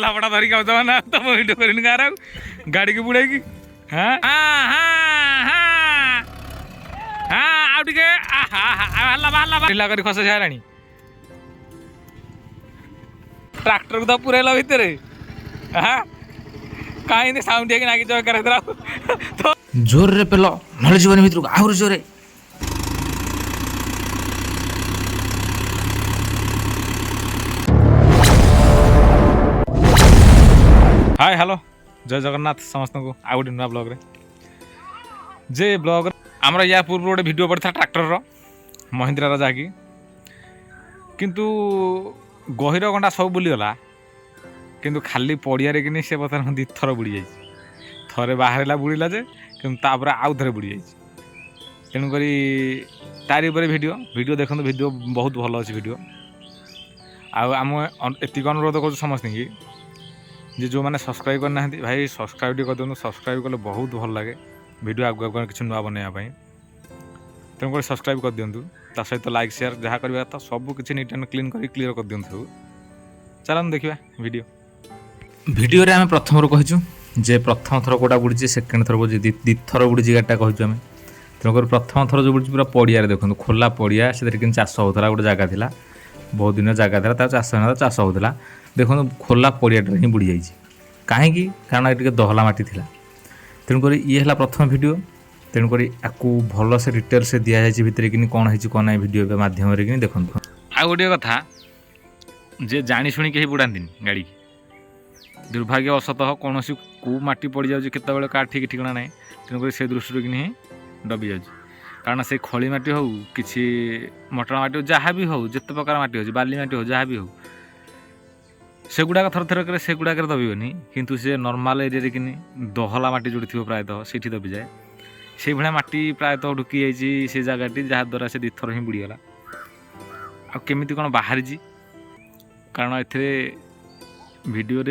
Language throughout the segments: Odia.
ଲାପଟା ଧରିକି ଆଉଛ ନା ତମ ଭିଡ଼ିଓ କରିନି ଗାଁର ଗାଡ଼ିକି ବୁଡ଼େଇକି ଆଉ ଟିକେ ବାହାରିଲା କରି ଖସ ସାରିଲାଣି ଟ୍ରାକ୍ଟରକୁ ତ ପୁରେଇଲା ଭିତରେ କାହିଁକି ସାଉଣ୍ଡ ହେଇକି ନାଗିଛ ବେକାର ଜୋରରେ ପେଲ ନହେଲେ ଯିବନି ଭିତରକୁ ଆହୁରି ଜୋରେ हाय हेलो जय जगन्नाथ समस्त को आउ गोटे नुआ ब्लॉग रे जे ब्लॉग आमर या पूर्व गोटे वीडियो पड़ता ट्रैक्टर महिंद्रा जहाँकि किंतु गहिर गंडा सब बुलीगला किंतु खाली पड़ियारे कि से बर्तमान दी थर बुड़ी जाइए थरे बाहर बुड़ीला जे कि आउ थे बुड़ी जाइए तेणुक तारी वीडियो वीडियो देखो वीडियो बहुत भल अच्छे वीडियो आम एतिक अनुरोध कर समस्त की जे जो मैंने सब्सक्राइब करना भाई सब्सक्राइब कर दिखाँ सब्सक्राइब कले बहुत भल लगे वीडियो आगे आगे किसी नुआ बनवाई तेणुक सब्सक्राइब कर दिंतु ता सहित लाइक शेयर जहाँ करवा तो सब किसी नीट एंड क्लीन कर क्लीयर कर दिंतु चलन देखा वीडियो वीडियो रे आम प्रथम कहीचु जे प्रथम थर कौटा बुड़ी सेकेंड थर बुड़ी दी थर बुड़ी गाड़ीटा कहूँ आम तेणुक प्रथम थर जो बुड़ी पूरा पड़िया देखो खोला पड़िया से चाष होता गोटे जगह था बहुत दिन जगह था चाष होता देखो खोला पड़ियाटे ही बुड़ी जाइए कहीं कारण ये दहला माटी थिला तेणुक ये है प्रथम वीडियो तेणुक आपको भल से डिटेल से दि जाए भितर कि कौन है कौन ना वीडियो मध्यम देखो आ गोटे कथा जे जानी शुणी कहीं बुड़ाती गाड़ी दुर्भाग्यवशतः कौन कौ माटी पड़ जाए केत क्या ठीक ठिकाना ना तेणुक से दृष्टि कि दबी जाए कारण से खली माटी हो कि मटरा माटी हो जहाँ भी हो जिते प्रकार माटी हो बाली माटी हो जहाँ भी हो सेगुड़ाक थर थरक सेगुड़ाक दबिबनी किंतु से नॉर्मल एरिया कि दहला माटी जोड़ी थी प्रायतः से दबी जाए से भाया माटी प्रायतः ढुकी जाइए से जगह जहाँद्वारा से दीथर ही बुड़ीगला आमती कौन बाहरी कारण ए वीडियो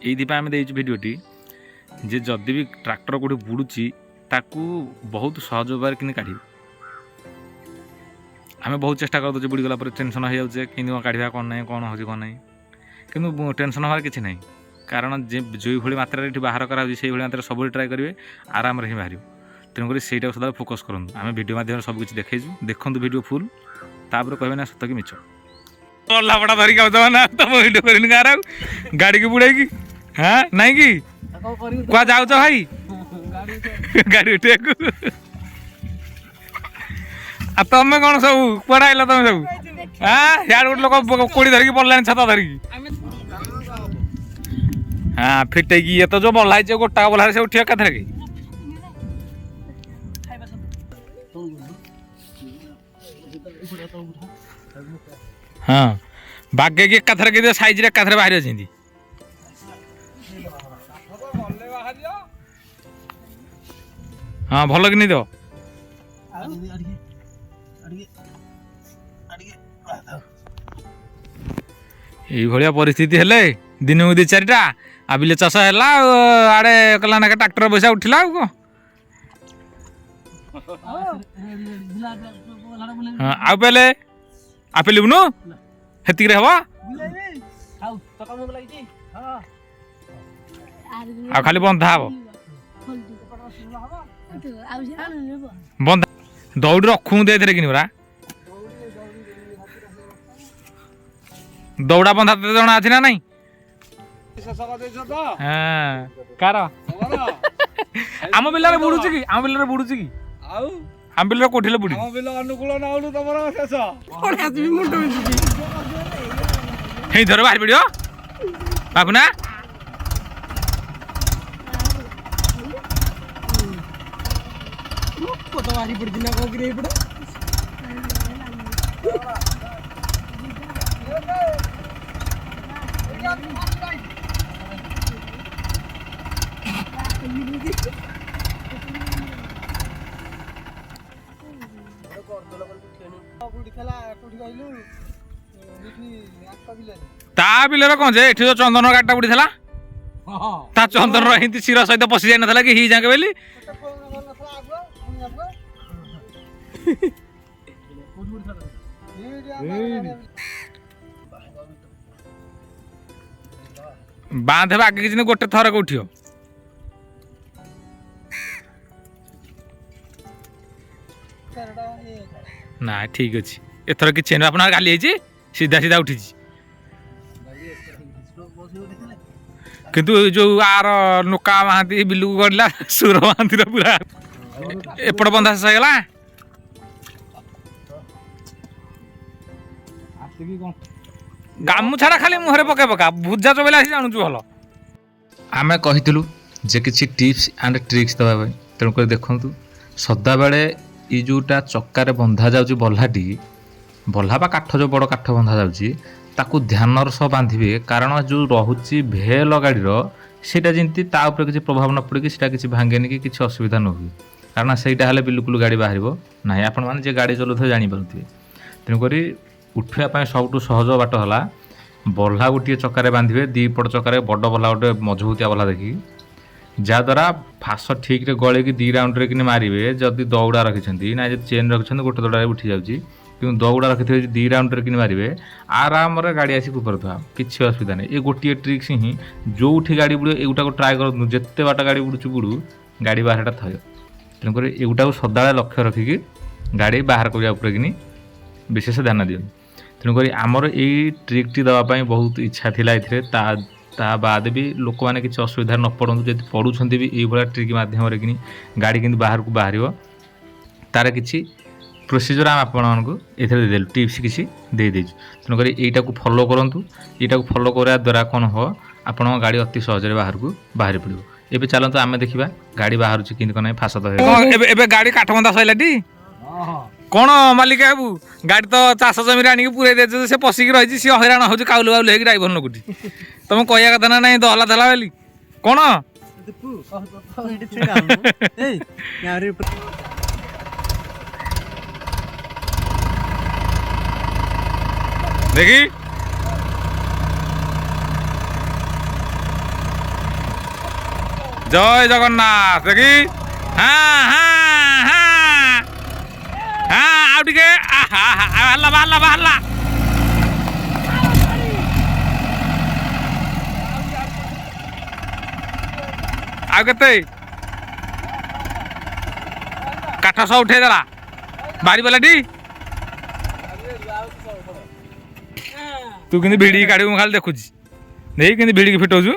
ये आम दे वीडियोटी जे जदि भी ट्रैक्टर कौटी बुड़ुची ताकू बहुत सहज उपाय कि काढ़ आम बहुत चेष्टा कर दे बुड़ीगला टेंशन हो जाए कि काढ़ा कौन ना कौन हो कौन ना कि टेंशन हमार किसी ना कारण जो भाई मात्रा बाहर कराई मात्रा सब ट्राए करेंगे आराम ही बाहर तेणुक से सदा फोकस करूँ आम वीडियो मध्यम सब किसी देखु देखु वीडियो फुल तापर कहे ना सत कि मिछ लापटा धरिक आउछ ना तुम वीडियो करनी गाँव गाड़ी की बुड़े की हाँ नाई कि क्या जाऊच भाई गाड़ी उठे तमें कौन सब कड़ा आइल तुम सब हाँ यार गोटे लोक कोड़ी धरिकी पड़लानी छाता धरिकी हाँ फिटे की ये तो जो बल्ला गोटा बल्ला से उठिया क्या कि हाँ बागे की एकाथर के साइज रे एकाथर बाहर अच्छी हाँ भल कि नहीं तो ये परिस्थिति हेले दिन को दी चारिटा आ बिले चाष है आड़े कला ना ट्रैक्टर पैसा उठिला आउ पहले आपे लिबनु हेतिक रे हवा आ खाली बंधा हबो बंधा दौड़ रखू दे कि दौड़ा बंधा तो जना अच्छी ना नहीं कार आम बिल बुड़ू कि आम बिल बुड़ू कि आम बिल कोठिले बुड़ी धर बाहर पड़ो बाबूना ता बिलर कौन जे एठी जो चंदन गाड़ीटा बुड़ी था ता चंदन हिंदी शिर सहित पशि जाई नथला कि ही जाके बेली ବାନ୍ଧ ଆଗେ କିଛି ଗୋଟେ ଥରକ ଉଠିବ। ନା ଠିକ ଅଛି ଏଥର କିଛି ନୁହେଁ ଆପଣଙ୍କର ଗାଲି ହେଇଛି ସିଧା ସିଧା ଉଠିଛି କିନ୍ତୁ ଯୋଉ ଆର ନୋକା ମହାନ୍ତି ବିଲୁକୁ ଗଡ଼ିଲା ସୁର ମହାନ୍ତିର ପୁରା ଏପଟ ବନ୍ଧା ଶେଷ ହେଇଗଲା। ଗାମୁଛାଟା ଖାଲି ମୁହଁରେ ପକେଇ ପକା ଭୁଜା ଚୋବେଇଲା ଆସି ଜାଣୁଛୁ ଭଲ। ଆମେ କହିଥିଲୁ ଯେ କିଛି ଟିପ୍ସ ଆଣ୍ଡ ଟ୍ରିକ୍ସ ଦେବା ପାଇଁ, ତେଣୁକରି ଦେଖନ୍ତୁ ସଦାବେଳେ ଏ ଯେଉଁଟା ଚକାରେ ବନ୍ଧା ଯାଉଛି ବଲ୍ଲା ବା କାଠ ଯେଉଁ ବଡ଼ କାଠ ବନ୍ଧା ଯାଉଛି ତାକୁ ଧ୍ୟାନର ସହ ବାନ୍ଧିବେ, କାରଣ ଯେଉଁ ରହୁଛି ଭେଲ ଗାଡ଼ିର ସେଇଟା ଯେମିତି ତା ଉପରେ କିଛି ପ୍ରଭାବ ନ ପଡ଼ିକି ସେଇଟା କିଛି ଭାଙ୍ଗେନି କି କିଛି ଅସୁବିଧା ନ ହୁଏ, କାରଣ ସେଇଟା ହେଲେ ବିଲକୁଲ ଗାଡ଼ି ବାହାରିବ ନାହିଁ। ଆପଣମାନେ ଯେ ଗାଡ଼ି ଚଲାଉଥିବେ ଜାଣିପାରୁଥିବେ। ତେଣୁକରି ଉଠିବା ପାଇଁ ସବୁଠୁ ସହଜ ବାଟ ହେଲା ବଲ୍ଲା ଗୋଟିଏ ଚକାରେ ବାନ୍ଧିବେ, ଦୁଇ ପଟ ଚକାରେ ବଡ଼ ବଲ୍ଲା ଗୋଟେ ମଜବୁତିଆ ବଲ୍ଲା ଦେଖିକି, ଯାହାଦ୍ୱାରା ଫାସ ଠିକ୍ରେ ଗଳେଇକି 2 ରାଉଣ୍ଡରେ କିନି ମାରିବେ। ଯଦି ଦଉଡ଼ା ରଖିଛନ୍ତି ନା ଯଦି ଚେନ୍ ରଖିଛନ୍ତି ଗୋଟେ ଦଉଡ଼ାରେ ଉଠି ଯାଉଛି, କିନ୍ତୁ ଦଉଡ଼ା ରଖିଥିବେ 2 ରାଉଣ୍ଡରେ କିନି ମାରିବେ ଆରାମରେ ଗାଡ଼ି ଆସିକି ଉପରେ ଥୁଆ କିଛି ଅସୁବିଧା ନାହିଁ। ଏ ଗୋଟିଏ ଟ୍ରିକ୍ସ ହିଁ ଯେଉଁଠି ଗାଡ଼ି ବୁଡ଼ିବ ଏଗୁଟାକୁ ଟ୍ରାଏ କରନ୍ତୁ, ଯେତେ ବାଟ ଗାଡ଼ି ବୁଡ଼ୁଛୁ ବୁଡ଼ୁ ଗାଡ଼ି ବାହାରଟା ଥୟ। ତେଣୁକରି ଏଗୁଟାକୁ ସଦାବେଳେ ଲକ୍ଷ୍ୟ ରଖିକି ଗାଡ଼ି ବାହାର କରିବା ଉପରେ କିନି ବିଶେଷ ଧ୍ୟାନ ଦିଅନ୍ତୁ। ତେଣୁକରି ଆମର ଏଇ ଟ୍ରିକ୍ଟି ଦେବା ପାଇଁ ବହୁତ ଇଚ୍ଛା ଥିଲା ଏଥିରେ, ତା ବାଦ ବି ଲୋକମାନେ କିଛି ଅସୁବିଧାରେ ନ ପଡ଼ନ୍ତୁ, ଯଦି ପଡ଼ୁଛନ୍ତି ବି ଏଇଭଳିଆ ଟ୍ରିକ୍ ମାଧ୍ୟମରେ କିନି ଗାଡ଼ି କିନ୍ତୁ ବାହାରକୁ ବାହାରିବ ତାର କିଛି ପ୍ରୋସିଜର ଆମେ ଆପଣମାନଙ୍କୁ ଏଥିରେ ଦେଇଦେଲୁ, ଟିପ୍ସ କିଛି ଦେଇଦେଇଛୁ। ତେଣୁକରି ଏଇଟାକୁ ଫଲୋ କରନ୍ତୁ। ଏଇଟାକୁ ଫଲୋ କରିବା ଦ୍ୱାରା କ'ଣ ହେବ ଆପଣଙ୍କ ଗାଡ଼ି ଅତି ସହଜରେ ବାହାରକୁ ବାହାରି ପଡ଼ିବ। ଏବେ ଚାଲନ୍ତୁ ଆମେ ଦେଖିବା ଗାଡ଼ି ବାହାରୁଛି କେମିତି କ'ଣ ନାହିଁ ଫାସ ତ ଏବେ ଗାଡ଼ି କାଠ ବନ୍ଧା ସଇଲାଟି କ'ଣ ମାଲିକ ବାବୁ ଗାଡ଼ି ତ ଚାଷ ଜମିରେ ଆଣିକି ପୁରେଇ ଦେଇଛ, ସେ ପଶିକି ରହିଛି, ସିଏ ହଇରାଣ ହେଉଛି କାଉଲୁ ବାଉଲୁ ହେଇକି ଡ୍ରାଇଭର ନକୁଟି। ତମେ କହିବା କଥା ନା ନାଇଁ ଦହଲା ଦେଲା ବୋଲି କ'ଣ ଦେଖି ଜୟ ଜଗନ୍ନାଥ ଦେଖି ଆଉ ଟିକେ ବାହାରିଲା ଆଉ କେତେ କାଠ ସହ ଉଠେଇଦେଲା ବାହାରିପାରିଲାଟି। ତୁ କିନ୍ତୁ ଭିଡ଼ିକି କାଢ଼ିବୁ ମୁଁ ଖାଲି ଦେଖୁଛି ଦେଇ କିନ୍ତୁ ଭିଡ଼ିକି ଫିଟଉଛୁ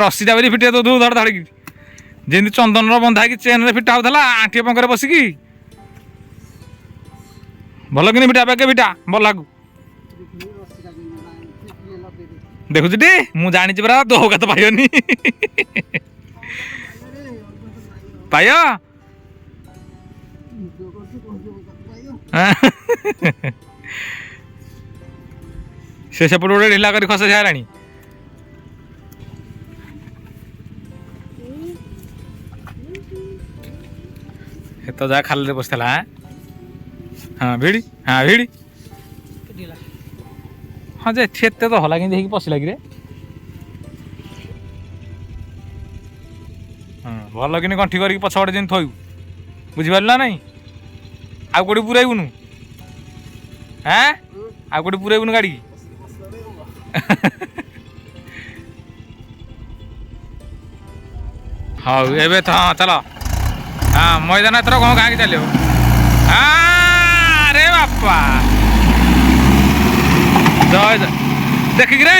ରସିଟା ବୋଲି ଫିଟେଇ ଦେଉଥିବୁ ଧଡ଼ ଧାଡ଼ିକି ଯେମିତି ଚନ୍ଦନର ବନ୍ଧା ହେଇକି ଚେନ୍ରେ ଫିଟା ହେଉଥିଲା ଆଣ୍ଠିଏ ପଙ୍କରେ ବସିକି ଭଲ କିନି ଫିଟା ବେକେ ଫିଟା ବଲ୍ଲାକୁ ଦେଖୁଛୁ ଟି ମୁଁ ଜାଣିଛି ପରା ତୋ ଗାତ ପାଇବନି ପାୟ ସେ ସେପଟେ ଗୋଟେ ଢିଲା କରି ଖସା ସାରିଲାଣି। ଏ ତ ଯାହା ଖାଲିରେ ବସିଥିଲା ହଁ ଭିଡ଼ି ହଁ ଯେ ଏଠି ଏତେ ତ ହଲା କେମିତି ହେଇକି ପଶିଲା କିରେ ହଁ ଭଲ କିନି ଗଣ୍ଠି କରିକି ପଛପଟେ ଯେମିତି ଥୋଇବୁ ବୁଝିପାରିଲୁ ନା ନାଇଁ। ଆଉ କୋଉଠି ପୁରାଇବୁନୁ ଆଉ କୋଉଠି ପୁରାଇବୁନୁ ଗାଡ଼ିକି ହଉ ଏବେ ତ ହଁ ଚାଲ ହଁ ମଇଦାନ ଏଥର କ'ଣ ଗାଁକି ଚାଲିବ ଆରେ ବାପା ଜୟ ଦେଖିକିରେ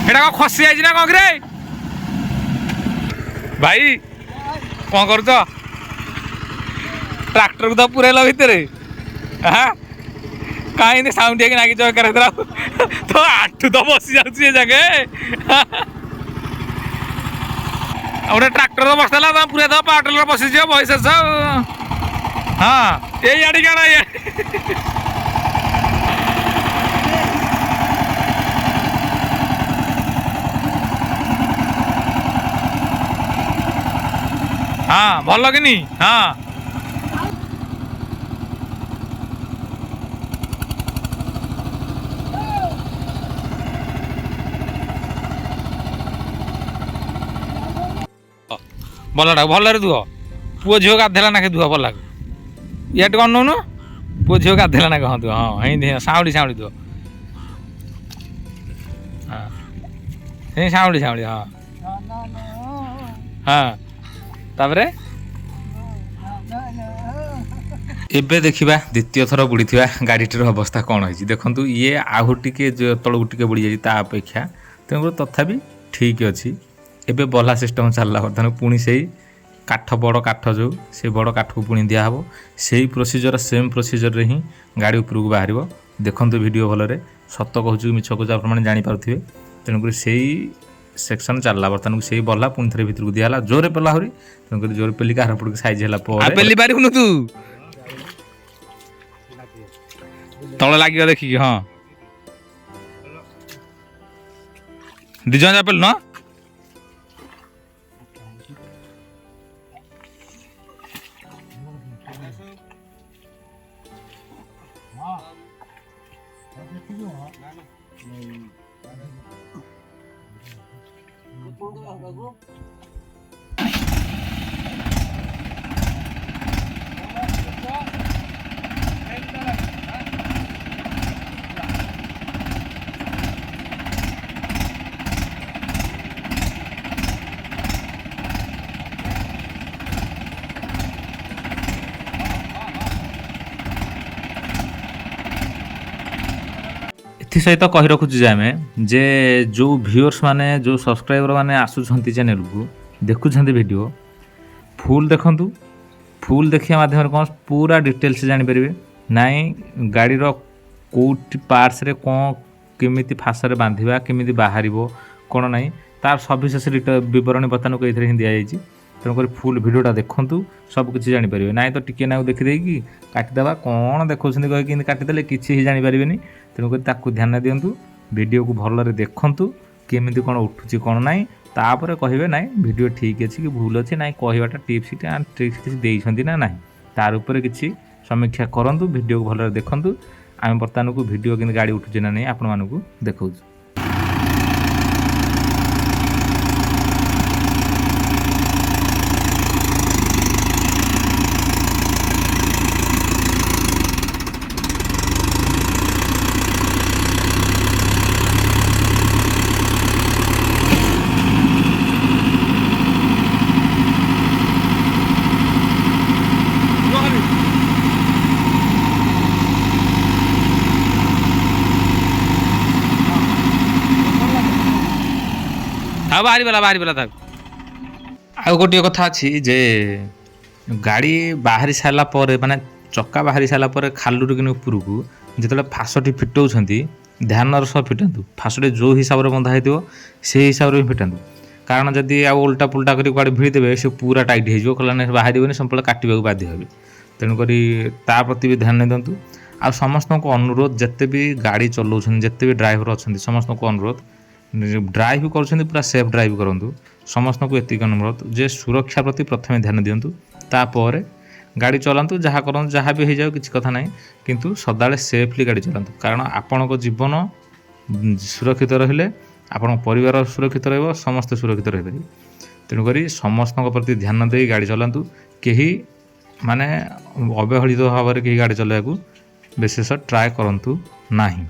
ଏଇଟା କ'ଣ ଖସି ଯାଇଛି ନା କ'ଣ କିରେ ଭାଇ କ'ଣ କରୁଛ ଟ୍ରାକ୍ଟରକୁ ତ ପୁରେଇଲ ଭିତରେ କାହିଁ ଏମିତି ସାଉଣ୍ଡ ହେଇକି ନାଗିଛ ଏକାର ତ ଆଠୁ ତ ବସି ଯାଉଛି ଏ ଜାଗେ ଗୋଟେ ଟ୍ରାକ୍ଟର ବସିଥିଲା ତମେ ପୁରା ଦେବ ପାୱାର ଟିଲର ବସିଯିବ ବୟସ ହଁ ଏଇ ଆଡ଼ିକି ଆଣ ହଁ ଭଲ କିନି ହଁ ଭଲଟା ଭଲରେ ଧୁଅ ପୁଅ ଝିଅ ଗାଧେଲା ନାକେ ଧୁଅ ଭଲକୁ ଇଆଟେ କ'ଣ ନେଉନୁ ପୁଅ ଝିଅ ଗାଧେଲା ନାକେ ହଁ ଧୁଅ ହଁ ଏମିତି ସାଉଁଳି ଧୁଅ ହଁ ସେ ସାଉଁଳି ସାଉଁଳି ହଁ ହଁ ତାପରେ ଏବେ ଦେଖିବା ଦ୍ୱିତୀୟ ଥର ବୁଡ଼ିଥିବା ଗାଡ଼ିଟିର ଅବସ୍ଥା କ'ଣ ହେଇଛି। ଦେଖନ୍ତୁ ଇଏ ଆଉ ଟିକେ ତଳକୁ ଟିକେ ବୁଡ଼ି ଯାଇଛି ତା ଅପେକ୍ଷା, ତେଣୁକରି ତଥାପି ଠିକ୍ ଅଛି। ଏବେ ବଲା ସିଷ୍ଟମ୍ ଚାଲିଲା ବର୍ତ୍ତମାନ ପୁଣି ସେଇ କାଠ ବଡ଼ କାଠ ଯେଉଁ ସେଇ ବଡ଼ କାଠକୁ ପୁଣି ଦିଆହେବ। ସେଇ ପ୍ରୋସିଜର ସେମ୍ ପ୍ରୋସିଜରରେ ହିଁ ଗାଡ଼ି ଉପରକୁ ବାହାରିବ। ଦେଖନ୍ତୁ ଭିଡ଼ିଓ ଭଲରେ, ସତ କହୁଛୁ କି ମିଛ କହୁଛୁ ଆପଣମାନେ ଜାଣିପାରୁଥିବେ। ତେଣୁକରି ସେଇ ସେକ୍ସନ୍ ଚାଲିଲା ବର୍ତ୍ତମାନକୁ, ସେଇ ବଲା ପୁଣି ଥରେ ଭିତରକୁ ଦିଆହେଲା ଜୋରରେ ପେଲା ଆହୁରି। ତେଣୁକରି ଜୋରରେ ପେଲିକି ଆର ପଟକୁ ସାଇଜ୍ ହେଲା ପରେ ପେଲି ପାରିବୁନୁ ତୁ ତଳ ଲାଗିବ ଦେଖିକି। ହଁ ଦି ଜଣ ଯା ପେଲୁ ନ ଏଥିସହିତ କହି ରଖୁଛୁ ଯେ ଆମେ ଯେ ଯେଉଁ ଭିଉଅର୍ସ ମାନେ ଯେଉଁ ସବସ୍କ୍ରାଇବର ମାନେ ଆସୁଛନ୍ତି ଚ୍ୟାନେଲକୁ ଦେଖୁଛନ୍ତି ଭିଡ଼ିଓ ଫୁଲ୍ ଦେଖନ୍ତୁ। ଫୁଲ୍ ଦେଖିବା ମାଧ୍ୟମରେ କ'ଣ ପୁରା ଡିଟେଲ୍ସ ଜାଣିପାରିବେ। ନାଇଁ ଗାଡ଼ିର କେଉଁଠି ପାର୍ଟସରେ କ'ଣ କେମିତି ଫାସରେ ବାନ୍ଧିବା କେମିତି ବାହାରିବ କ'ଣ ନାହିଁ ତାର ସବିଶେଷ ବିବରଣୀ ବର୍ତ୍ତମାନକୁ ଏଇଥିରେ ହିଁ ଦିଆଯାଇଛି। ତେଣୁକରି ଫୁଲ୍ ଭିଡ଼ିଓଟା ଦେଖନ୍ତୁ, ସବୁକିଛି ଜାଣିପାରିବେ। ନାଇଁ ତ ଟିକେ ନାକୁ ଦେଖିଦେଇକି କାଟିଦେବା କ'ଣ ଦେଖାଉଛନ୍ତି କହିକି କେମିତି କାଟିଦେଲେ କିଛି ହିଁ ଜାଣିପାରିବେନି। ତେଣୁକରି ତାକୁ ଧ୍ୟାନ ଦିଅନ୍ତୁ, ଭିଡ଼ିଓକୁ ଭଲରେ ଦେଖନ୍ତୁ କେମିତି କ'ଣ ଉଠୁଛି କ'ଣ ନାହିଁ, ତାପରେ କହିବେ ନାଇଁ ଭିଡ଼ିଓ ଠିକ୍ ଅଛି କି ଭୁଲ ଅଛି, ନାଇଁ କହିବାଟା ଟିପ୍ସ ଆଣ୍ଡ ଟ୍ରିକ୍ସ କିଛି ଦେଇଛନ୍ତି ନା ନାହିଁ ତାର ଉପରେ କିଛି ସମୀକ୍ଷା କରନ୍ତୁ। ଭିଡ଼ିଓକୁ ଭଲରେ ଦେଖନ୍ତୁ। ଆମେ ବର୍ତ୍ତମାନକୁ ଭିଡ଼ିଓ କେମିତି ଗାଡ଼ି ଉଠୁଛି ନା ନାହିଁ ଆପଣମାନଙ୍କୁ ଦେଖାଉଛୁ। ଆଉ ବାହାରିଗଲା ତାକୁ। ଆଉ ଗୋଟିଏ କଥା ଅଛି ଯେ ଗାଡ଼ି ବାହାରି ସାରିଲା ପରେ ମାନେ ଚକା ବାହାରି ସାରିଲା ପରେ ଖାଲୁରୁ କିନି ଉପରକୁ ଯେତେବେଳେ ଫାସଟି ଫିଟଉଛନ୍ତି ଧ୍ୟାନର ସହ ଫିଟାନ୍ତୁ। ଫାସଟି ଯେଉଁ ହିସାବରେ ବନ୍ଧା ହେଇଥିବ ସେଇ ହିସାବରେ ହିଁ ଫିଟାନ୍ତୁ। କାରଣ ଯଦି ଆଉ ଓଲଟା ପୁଲଟା କରି କୁଆଡ଼େ ଭିଡ଼ି ଦେବେ ସେ ପୁରା ଟାଇଟ୍ ହେଇଯିବ, କଲାନି ବାହାରିବନି, ସମ୍ପୂର୍ଣ୍ଣ କାଟିବାକୁ ବାଧ୍ୟ ହେବେ। ତେଣୁକରି ତା ପ୍ରତି ବି ଧ୍ୟାନ ଦିଅନ୍ତୁ। ଆଉ ସମସ୍ତଙ୍କୁ ଅନୁରୋଧ, ଯେତେ ବି ଗାଡ଼ି ଚଲାଉଛନ୍ତି ଯେତେ ବି ଡ୍ରାଇଭର ଅଛନ୍ତି ସମସ୍ତଙ୍କୁ ଅନୁରୋଧ, ଡ୍ରାଇଭ୍ କରୁଛନ୍ତି ପୁରା ସେଫ୍ ଡ୍ରାଇଭ୍ କରନ୍ତୁ। ସମସ୍ତଙ୍କୁ ଏତିକି ଅନୁରୋଧ ଯେ ସୁରକ୍ଷା ପ୍ରତି ପ୍ରଥମେ ଧ୍ୟାନ ଦିଅନ୍ତୁ, ତାପରେ ଗାଡ଼ି ଚଲାନ୍ତୁ। ଯାହା କରନ୍ତୁ ଯାହା ବି ହେଇଯାଉ କିଛି କଥା ନାହିଁ, କିନ୍ତୁ ସଦାବେଳେ ସେଫ୍ଲି ଗାଡ଼ି ଚଲାନ୍ତୁ। କାରଣ ଆପଣଙ୍କ ଜୀବନ ସୁରକ୍ଷିତ ରହିଲେ ଆପଣଙ୍କ ପରିବାର ସୁରକ୍ଷିତ ରହିବ, ସମସ୍ତେ ସୁରକ୍ଷିତ ରହିପାରିବେ। ତେଣୁକରି ସମସ୍ତଙ୍କ ପ୍ରତି ଧ୍ୟାନ ଦେଇ ଗାଡ଼ି ଚଲାନ୍ତୁ। କେହି ମାନେ ଅବହେଳିତ ଭାବରେ କେହି ଗାଡ଼ି ଚଲାଇବାକୁ ବିଶେଷ ଟ୍ରାଏ କରନ୍ତୁ ନାହିଁ।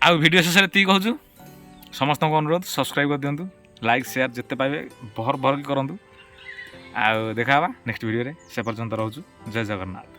ଆଉ ଭିଡ଼ିଓ ଶେଷରେ ଏତିକି କହୁଛୁ, ସମସ୍ତଙ୍କୁ ଅନୁରୋଧ ସବସ୍କ୍ରାଇବ୍ କରିଦିଅନ୍ତୁ, ଲାଇକ୍ ସେୟାର ଯେତେ ପାଇବେ ଭର ଭରକି କରନ୍ତୁ। ଆଉ ଦେଖା ହେବା ନେକ୍ସଟ ଭିଡ଼ିଓରେ। ସେ ପର୍ଯ୍ୟନ୍ତ ରହୁଛୁ। ଜୟ ଜଗନ୍ନାଥ।